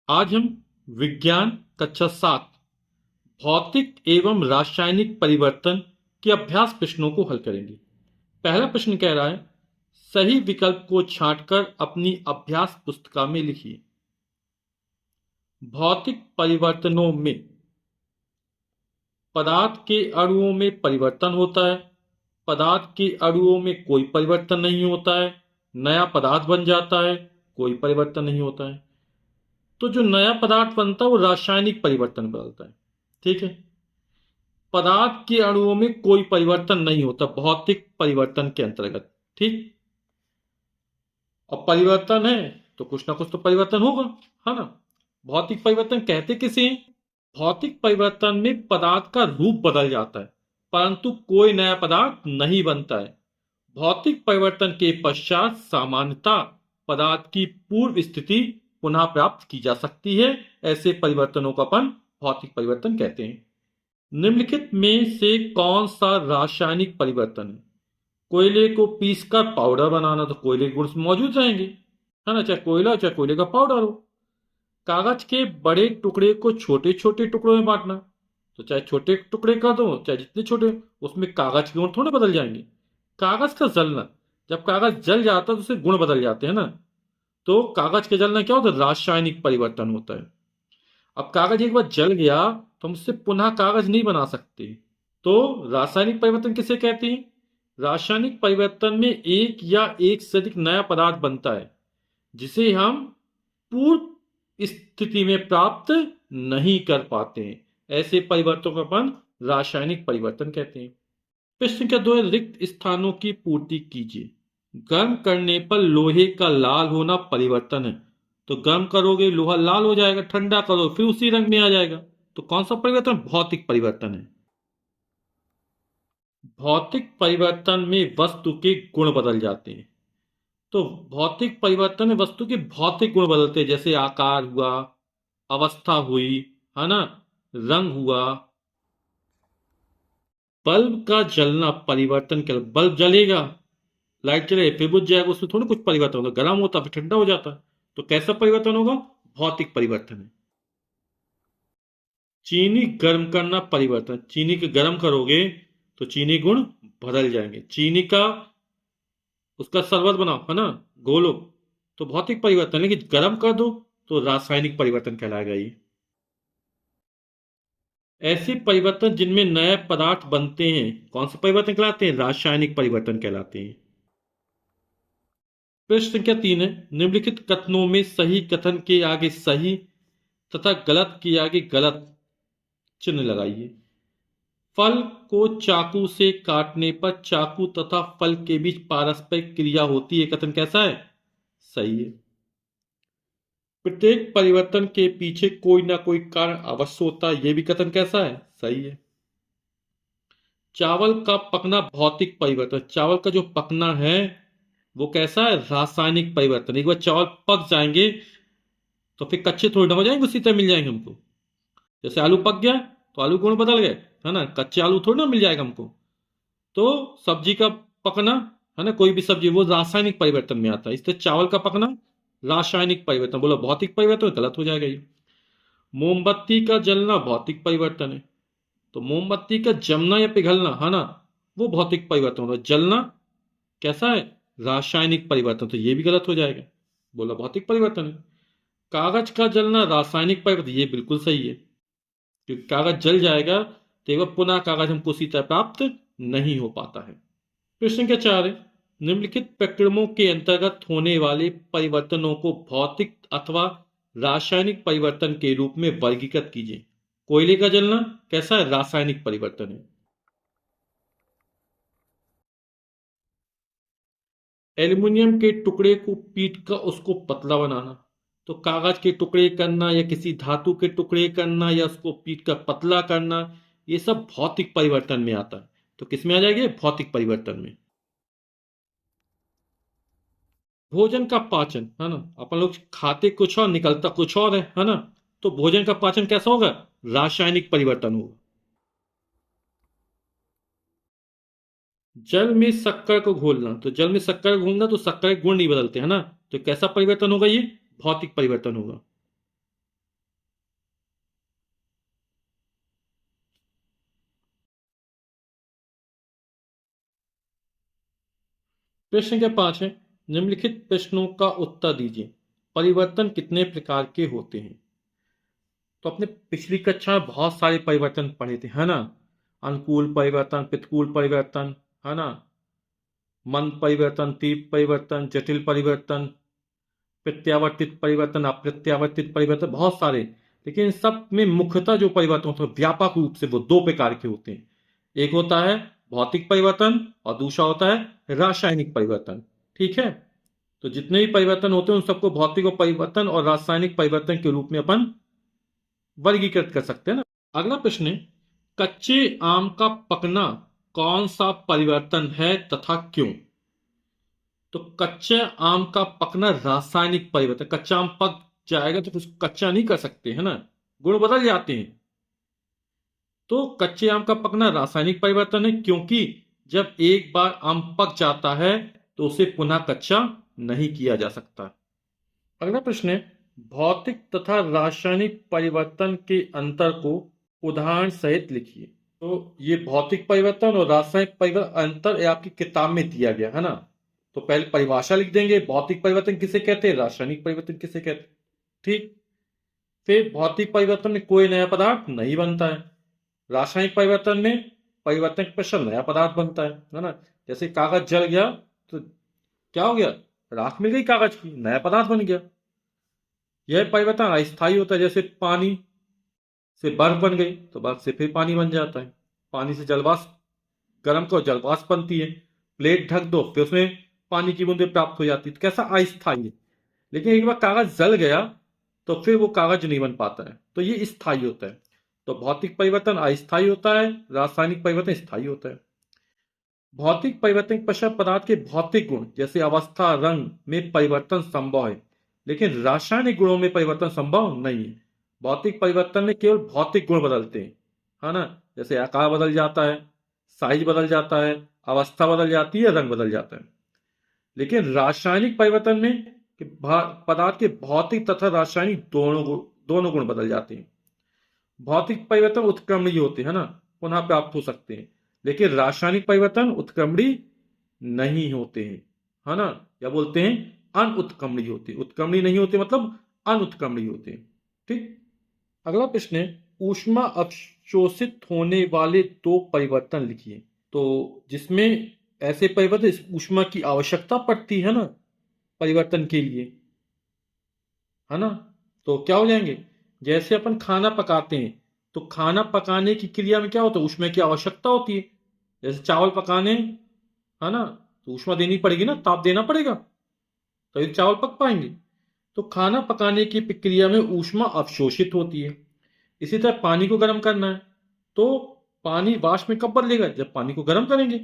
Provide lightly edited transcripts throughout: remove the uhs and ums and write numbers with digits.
आज हम विज्ञान कक्षा 7 भौतिक एवं रासायनिक परिवर्तन के अभ्यास प्रश्नों को हल करेंगे। पहला प्रश्न कह रहा है, सही विकल्प को छांटकर अपनी अभ्यास पुस्तिका में लिखिए। भौतिक परिवर्तनों में पदार्थ के अणुओं में परिवर्तन होता है, पदार्थ के अणुओं में कोई परिवर्तन नहीं होता है, नया पदार्थ बन जाता है, कोई परिवर्तन नहीं होता है। तो जो नया पदार्थ बनता है वो रासायनिक परिवर्तन बदलता है। ठीक है, पदार्थ के अणुओं में कोई परिवर्तन नहीं होता भौतिक परिवर्तन के अंतर्गत। ठीक, अब परिवर्तन है तो कुछ ना कुछ तो परिवर्तन होगा, है ना। भौतिक परिवर्तन कहते किसे हैं? भौतिक परिवर्तन में पदार्थ का रूप बदल जाता है परंतु कोई नया पदार्थ नहीं बनता है। भौतिक परिवर्तन के पश्चात सामान्यतः पदार्थ की पूर्व स्थिति पुनः प्राप्त की जा सकती है। ऐसे परिवर्तनों को अपन भौतिक परिवर्तन कहते हैं। निम्नलिखित में से कौन सा रासायनिक परिवर्तन है? कोयले को पीसकर पाउडर बनाना, तो कोयले के गुण मौजूद रहेंगे, है ना, चाहे कोयला चाहे कोयले का पाउडर हो। कागज के बड़े टुकड़े को छोटे छोटे टुकड़ों में बांटना, तो चाहे छोटे टुकड़े कर दो चाहे जितने छोटे, उसमें कागज के गुण थोड़े बदल जाएंगे। कागज का जलना, जब कागज जल जाता है तो उसके गुण बदल जाते हैं ना। तो कागज के जलना क्या होता है? रासायनिक परिवर्तन होता है। अब कागज एक बार जल गया तो हम उससे पुनः कागज नहीं बना सकते। तो रासायनिक परिवर्तन किसे कहते हैं? रासायनिक परिवर्तन में एक या एक से अधिक नया पदार्थ बनता है जिसे हम पूर्व स्थिति में प्राप्त नहीं कर पाते हैं। ऐसे परिवर्तन को अपन रासायनिक परिवर्तन कहते हैं। प्रश्न संख्या 2 है, रिक्त स्थानों की पूर्ति कीजिए। गर्म करने पर लोहे का लाल होना परिवर्तन है, तो गर्म करोगे लोहा लाल हो जाएगा, ठंडा करो फिर उसी रंग में आ जाएगा। तो कौन सा परिवर्तन? भौतिक परिवर्तन है। भौतिक परिवर्तन में वस्तु के गुण बदल जाते हैं। तो भौतिक परिवर्तन में वस्तु के भौतिक गुण बदलते हैं, जैसे आकार हुआ, अवस्था हुई, है ना, रंग हुआ। बल्ब का जलना परिवर्तन के, बल्ब जलेगा, लाइट चले फिर बुझ जाएगा, उसमें थोड़ा कुछ परिवर्तन होगा, गर्म होता फिर ठंडा हो जाता है। तो कैसा परिवर्तन होगा? भौतिक परिवर्तन है। चीनी गर्म करना परिवर्तन, चीनी के गर्म करोगे तो चीनी गुण बदल जाएंगे। चीनी का उसका शरबत बनाओ, है ना, घोलो, तो भौतिक परिवर्तन। लेकिन गर्म कर दो तो रासायनिक परिवर्तन कहलाएगा ये। ऐसे परिवर्तन जिनमें नए पदार्थ बनते हैं कौन से परिवर्तन कहलाते हैं? रासायनिक परिवर्तन कहलाते हैं। प्रश्न संख्या 3 है, निम्नलिखित कथनों में सही कथन के आगे सही तथा गलत के आगे गलत चिन्ह लगाइए। फल को चाकू से काटने पर चाकू तथा फल के बीच पारस्परिक क्रिया होती है, कथन कैसा है? सही है। प्रत्येक परिवर्तन के पीछे कोई ना कोई कारण अवश्य होता है, यह भी कथन कैसा है? सही है। चावल का पकना भौतिक परिवर्तन, चावल का जो पकना है वो कैसा है? रासायनिक परिवर्तन। एक बार चावल पक जाएंगे तो फिर कच्चे थोड़ी ना हो जाएंगे, उसी तरह मिल जाएंगे हमको। जैसे आलू पक गया तो आलू गुण बदल गए, है ना, कच्चे आलू थोड़ी ना मिल जाएगा हमको। तो सब्जी का पकना, है ना, कोई भी सब्जी, वो रासायनिक परिवर्तन में आता है। इसलिए चावल का पकना रासायनिक परिवर्तन, बोलो भौतिक परिवर्तन, गलत हो जाएगा ये। मोमबत्ती का जलना भौतिक परिवर्तन है, तो मोमबत्ती का जमना या पिघलना, है ना, वो भौतिक परिवर्तन होता है। जलना कैसा है? रासायनिक परिवर्तन, तो ये भी गलत हो जाएगा, बोला भौतिक परिवर्तन है। कागज का जलना रासायनिक परिवर्तन, ये बिल्कुल सही है, क्योंकि कागज जल जाएगा तो एक बार पुनः कागज हमको उसी तरह प्राप्त नहीं हो पाता है। प्रश्न संख्या 4 है, निम्नलिखित प्रक्रमों के अंतर्गत होने वाले परिवर्तनों को भौतिक अथवा रासायनिक परिवर्तन के रूप में वर्गीकृत कीजिए। कोयले का जलना कैसा है? रासायनिक परिवर्तन है। एल्युमिनियम के टुकड़े को पीट कर उसको पतला बनाना, तो कागज के टुकड़े करना या किसी धातु के टुकड़े करना या उसको पीट कर पतला करना, ये सब भौतिक परिवर्तन में आता है। तो किसमें आ जाएगा? भौतिक परिवर्तन में। भोजन का पाचन, है ना, अपन लोग खाते कुछ और निकलता कुछ और है ना, तो भोजन का पाचन कैसा होगा? रासायनिक परिवर्तन होगा। जल में शक्कर को घोलना, तो जल में शक्कर घोलना तो शक्कर के गुण नहीं बदलते, है ना, तो कैसा परिवर्तन होगा? ये भौतिक परिवर्तन होगा। प्रश्न संख्या 5 है, निम्नलिखित प्रश्नों का उत्तर दीजिए। परिवर्तन कितने प्रकार के होते हैं? तो अपने पिछली कक्षा में बहुत सारे परिवर्तन पढ़े थे, है ना? अनुकूल परिवर्तन, प्रतिकूल परिवर्तन, है ना? मंद परिवर्तन, तीव्र परिवर्तन, जटिल परिवर्तन, प्रत्यावर्तित परिवर्तन, अप्रत्यावर्तित परिवर्तन, बहुत सारे। लेकिन इन सब में मुख्यतः जो परिवर्तन होते हैं व्यापक रूप से वो दो प्रकार के होते हैं। एक होता है भौतिक परिवर्तन और दूसरा होता है रासायनिक परिवर्तन। ठीक है, तो जितने भी परिवर्तन होते हैं उन सबको भौतिक परिवर्तन और रासायनिक परिवर्तन के रूप में अपन वर्गीकृत कर सकते हैं ना। अगला प्रश्न है, कच्चे आम का पकना कौन सा परिवर्तन है तथा क्यों? तो कच्चे आम का पकना रासायनिक परिवर्तन। कच्चा आम पक जाएगा तो उसको कच्चा नहीं कर सकते, है ना, गुण बदल जाते हैं। तो कच्चे आम का पकना रासायनिक परिवर्तन है, क्योंकि जब एक बार आम पक जाता है तो उसे पुनः कच्चा नहीं किया जा सकता। अगला प्रश्न है, भौतिक तथा रासायनिक परिवर्तन के अंतर को उदाहरण सहित लिखिए। तो ये भौतिक परिवर्तन और रासायनिक परिवर्तन अंतर आपकी किताब में दिया गया है ना। तो पहले परिभाषा लिख देंगे, भौतिक परिवर्तन किसे कहते हैं, रासायनिक परिवर्तन किसे कहते हैं। ठीक, फिर भौतिक परिवर्तन में कोई नया पदार्थ नहीं बनता है, रासायनिक परिवर्तन में परिवर्तन के पश्चात नया पदार्थ बनता है ना। जैसे कागज जल गया तो क्या हो गया, राख मिल गई कागज की, नया पदार्थ बन गया। यह परिवर्तन अस्थायी होता है, जैसे पानी से बर्फ बन गई तो बर्फ से फिर पानी बन जाता है, पानी से जलवाष्प, गर्म करो जलवाष्प बनती है, प्लेट ढक दो फिर उसमें पानी की बूंदें प्राप्त हो जाती है। तो कैसा अस्थायी है। लेकिन एक बार कागज जल गया तो फिर वो कागज नहीं बन पाता है, तो ये स्थायी होता है। तो भौतिक परिवर्तन अस्थायी होता है, रासायनिक परिवर्तन स्थायी होता है। भौतिक परिवर्तन के पश्चात पदार्थ के भौतिक गुण जैसे अवस्था, रंग में परिवर्तन संभव है, लेकिन रासायनिक गुणों में परिवर्तन संभव नहीं है। भौतिक परिवर्तन में केवल भौतिक गुण बदलते हैं, है ना, जैसे आकार बदल जाता है, साइज बदल जाता है, अवस्था बदल जाती है, रंग बदल जाता है। लेकिन रासायनिक परिवर्तन में पदार्थ के भौतिक तथा रासायनिक दोनों गुण बदल जाते हैं। भौतिक परिवर्तन उत्क्रमणीय होते हैं ना, पुनः प्राप्त हो सकते हैं, लेकिन रासायनिक परिवर्तन उत्क्रमणीय नहीं होते हैं, है ना, या बोलते हैं अनउत्क्रमणीय होते हैं। उत्क्रमणीय नहीं होते मतलब अनउत्क्रमणीय होते हैं। ठीक, अगला प्रश्न है, ऊष्मा अवशोषित होने वाले दो परिवर्तन लिखिए। तो जिसमें ऐसे परिवर्तन ऊष्मा की आवश्यकता पड़ती है ना परिवर्तन के लिए, है ना, तो क्या हो जाएंगे, जैसे अपन खाना पकाते हैं तो खाना पकाने की क्रिया में क्या होता है, ऊष्मा की आवश्यकता होती है। जैसे चावल पकाने, है ना, तो ऊष्मा देनी पड़ेगी ना, ताप देना पड़ेगा तभी तो चावल पक पाएंगे। तो खाना पकाने की प्रक्रिया में ऊष्मा अवशोषित होती है। इसी तरह पानी को गर्म करना है तो पानी वाष्प में कब बदलेगा, जब पानी को गर्म करेंगे।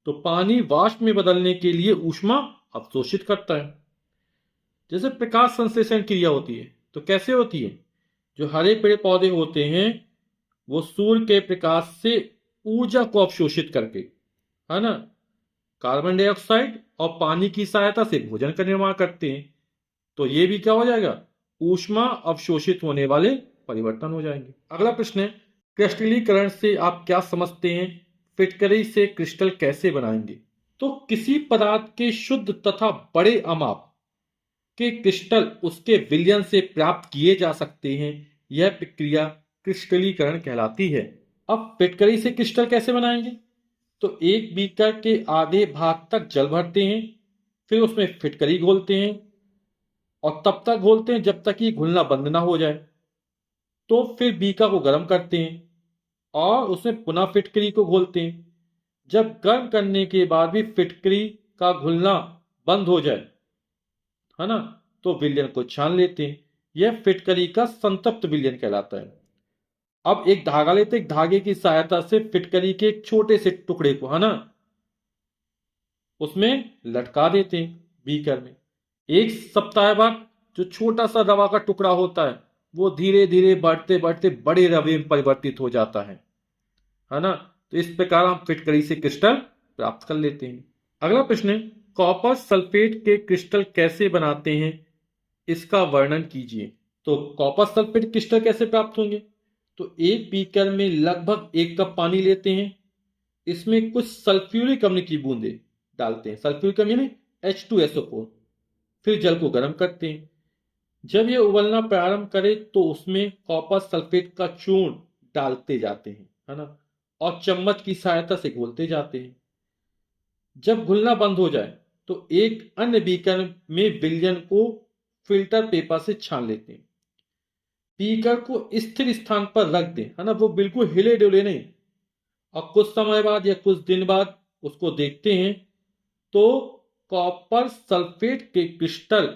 तो पानी वाष्प में बदलने के लिए ऊष्मा अवशोषित करता है। जैसे प्रकाश संश्लेषण क्रिया होती है तो कैसे होती है, जो हरे पेड़ पौधे होते हैं वो सूर्य के प्रकाश से ऊर्जा को अवशोषित करके, है ना, कार्बन डाइऑक्साइड और पानी की सहायता से भोजन का निर्माण करते हैं। तो ये भी क्या हो जाएगा, ऊष्मा अवशोषित होने वाले परिवर्तन हो जाएंगे। अगला प्रश्न है, क्रिस्टलीकरण से आप क्या समझते हैं, फिटकरी से क्रिस्टल कैसे बनाएंगे? तो किसी पदार्थ के शुद्ध तथा बड़े अमाप के क्रिस्टल उसके विलयन से प्राप्त किए जा सकते हैं। यह प्रक्रिया क्रिस्टलीकरण कहलाती है। अब फिटकरी से क्रिस्टल कैसे बनाएंगे? तो एक बीकर के आधे भाग तक जल भरते हैं, फिर उसमें फिटकरी घोलते हैं और तब तक घोलते हैं जब तक कि घुलना बंद ना हो जाए। तो फिर बीकर को गर्म करते हैं और उसमें पुनः फिटकरी को घोलते हैं। जब गर्म करने के बाद भी फिटकरी का घुलना बंद हो जाए, है ना, तो विलयन को छान लेते हैं। यह फिटकरी का संतप्त विलयन कहलाता है। अब एक धागा लेते हैं, धागे की सहायता से फिटकरी के एक छोटे से टुकड़े को, है ना, उसमें लटका देते हैं बीकर में। एक सप्ताह बाद जो छोटा सा रवा का टुकड़ा होता है वो धीरे धीरे बढ़ते बढ़ते बड़े रवे में परिवर्तित हो जाता है ना। तो इस प्रकार हम फिटकरी से क्रिस्टल प्राप्त कर लेते हैं। अगला प्रश्न है, कॉपर सल्फेट के क्रिस्टल कैसे बनाते हैं, इसका वर्णन कीजिए। तो कॉपर सल्फेट क्रिस्टल कैसे प्राप्त होंगे? तो एक बीकर में लगभग 1 कप पानी लेते हैं, इसमें कुछ सल्फ्यूरिक अम्ल की बूंदें डालते हैं, सल्फ्यूरिक अम्ल यानी H2SO4, फिर जल को गर्म करते हैं। जब ये उबलना प्रारंभ करे तो उसमें कॉपर सल्फेट का चूर्ण डालते जाते हैं, है ना, और चम्मच की सहायता से घोलते जाते हैं। जब घुलना बंद हो जाए तो एक अन्य बीकर में विलयन को फिल्टर पेपर से छान लेते हैं। बीकर को स्थिर स्थान पर रख दें, है ना, वो बिल्कुल हिले डुले नहीं। और कुछ समय बाद या कुछ दिन बाद उसको देखते हैं तो कॉपर सल्फेट के क्रिस्टल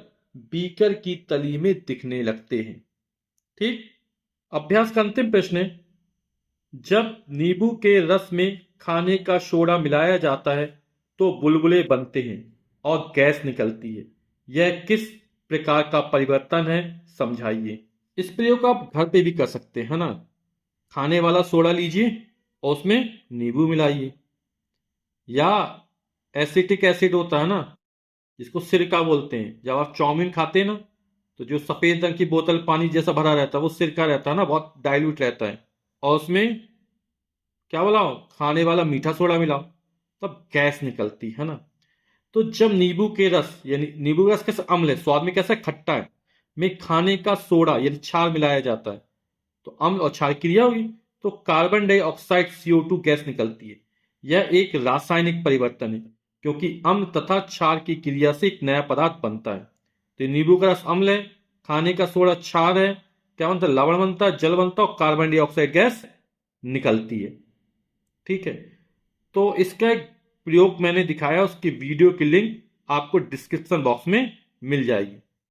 बीकर की तली में दिखने लगते हैं। ठीक। अभ्यास का अंतिम प्रश्न है, जब नींबू के रस में खाने का सोडा मिलाया जाता है तो बुलबुले बनते हैं और गैस निकलती है, यह किस प्रकार का परिवर्तन है, समझाइए। इस प्रयोग को आप घर पे भी कर सकते हैं, है ना। खाने वाला सोडा लीजिए और उसमें नींबू मिलाइए, या एसिटिक एसिड होता है ना, जिसको सिरका बोलते हैं। जब आप चाउमीन खाते हैं ना, तो जो सफेद रंग की बोतल पानी जैसा भरा रहता है वो सिरका रहता है ना, बहुत डाइल्यूट रहता है, और उसमें क्या मिलाओ, खाने वाला मीठा सोडा मिलाओ, तब गैस निकलती है ना। तो जब नींबू के रस, यानी नींबू का रस कैसा अम्ल है, स्वाद में कैसा खट्टा है, में खाने का सोडा यानी क्षार मिलाया जाता है तो अम्ल और क्षार क्रिया होगी तो कार्बन डाइऑक्साइड CO2 गैस निकलती है। यह एक रासायनिक परिवर्तन है क्योंकि अम्ल तथा क्षार की क्रिया से एक नया पदार्थ बनता है। तो नींबू का रस अम्ल है, खाने का सोडा क्षार है, क्या बनता है, लवण बनता है, जल बनता है और कार्बन डाइऑक्साइड गैस निकलती है। ठीक है। तो इसका एक प्रयोग मैंने दिखाया, उसकी वीडियो की लिंक आपको डिस्क्रिप्शन बॉक्स में मिल जाएगी।